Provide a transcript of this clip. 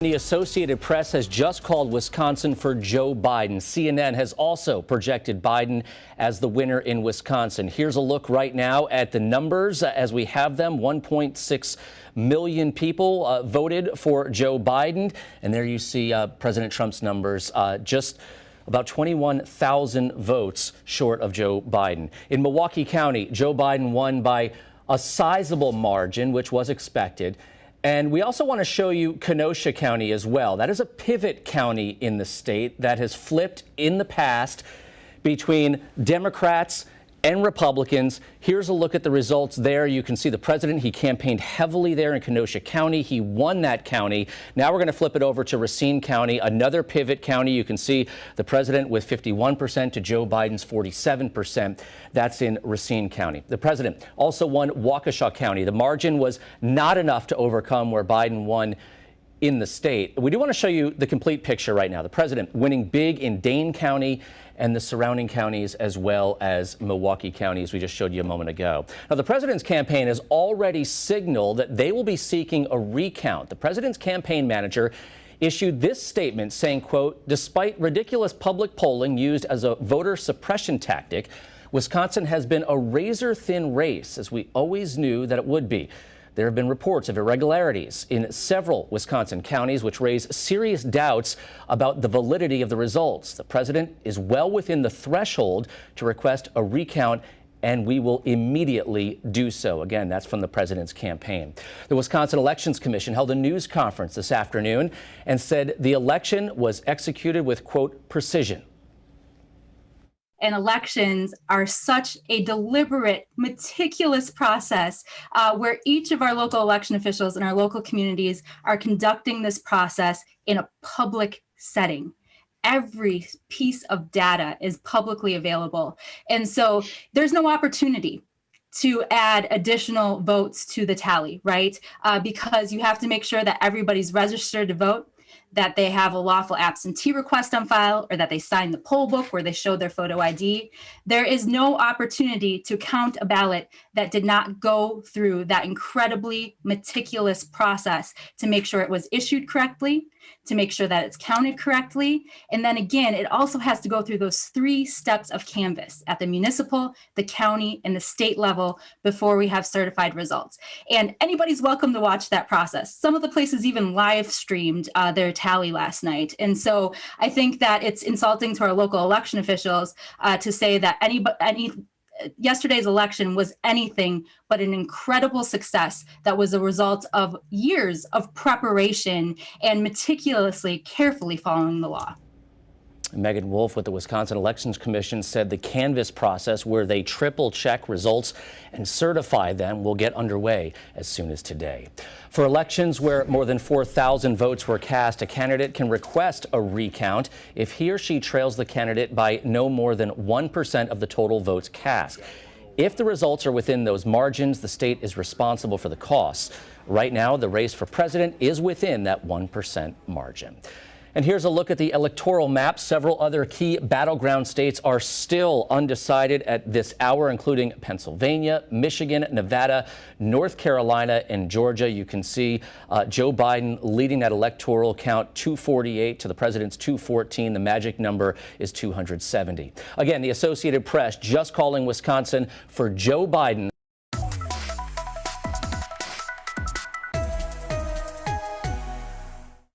The Associated Press has just called Wisconsin for Joe Biden. CNN has also projected Biden as the winner in Wisconsin. Here's a look right now at the numbers as we have them. 1.6 million people voted for Joe Biden. And there you see President Trump's numbers, just about 21,000 votes short of Joe Biden. In Milwaukee County, Joe Biden won by a sizable margin, which was expected. And we also want to show you Kenosha County as well. That is a pivot county in the state that has flipped in the past between Democrats and Republicans. Here's a look at the results there. You can see the president. He campaigned heavily there in Kenosha County. He won that county. Now we're going to flip it over to Racine County, another pivot county. You can see the president with 51% to Joe Biden's 47%. That's in Racine County. The president also won Waukesha County. The margin was not enough to overcome where Biden won in the state. We do want to show you the complete picture right now. The president winning big in Dane County and the surrounding counties, as well as Milwaukee County, as we just showed you a moment ago. Now, the president's campaign has already signaled that they will be seeking a recount. The president's campaign manager issued this statement saying, quote, "Despite ridiculous public polling used as a voter suppression tactic, Wisconsin has been a razor-thin race, as we always knew that it would be. There have been reports of irregularities in several Wisconsin counties, which raise serious doubts about the validity of the results. The president is well within the threshold to request a recount, and we will immediately do so." Again, that's from the president's campaign. The Wisconsin Elections Commission held a news conference this afternoon and said the election was executed with, quote, "precision." And elections are such a deliberate, meticulous process where each of our local election officials in our local communities are conducting this process in a public setting. Every piece of data is publicly available. And so there's no opportunity to add additional votes to the tally, right? Because you have to make sure that everybody's registered to vote, that they have a lawful absentee request on file, or that they sign the poll book where they show their photo ID. There is no opportunity to count a ballot that did not go through that incredibly meticulous process to make sure it was issued correctly, to make sure that it's counted correctly. And then again, it also has to go through those 3 steps of canvass at the municipal, the county, and the state level before we have certified results. And anybody's welcome to watch that process. Some of the places even live streamed their tally last night. And so I think that it's insulting to our local election officials to say that yesterday's election was anything but an incredible success that was a result of years of preparation and meticulously, carefully following the law. Megan Wolf with the Wisconsin Elections Commission said the canvass process, where they triple check results and certify them, will get underway as soon as today. For elections where more than 4,000 votes were cast, a candidate can request a recount if he or she trails the candidate by no more than 1% of the total votes cast. If the results are within those margins, the state is responsible for the costs. Right now, the race for president is within that 1% margin. And here's a look at the electoral map. Several other key battleground states are still undecided at this hour, including Pennsylvania, Michigan, Nevada, North Carolina, and Georgia. You can see Joe Biden leading that electoral count, 248 to the president's 214. The magic number is 270. Again, the Associated Press just calling Wisconsin for Joe Biden.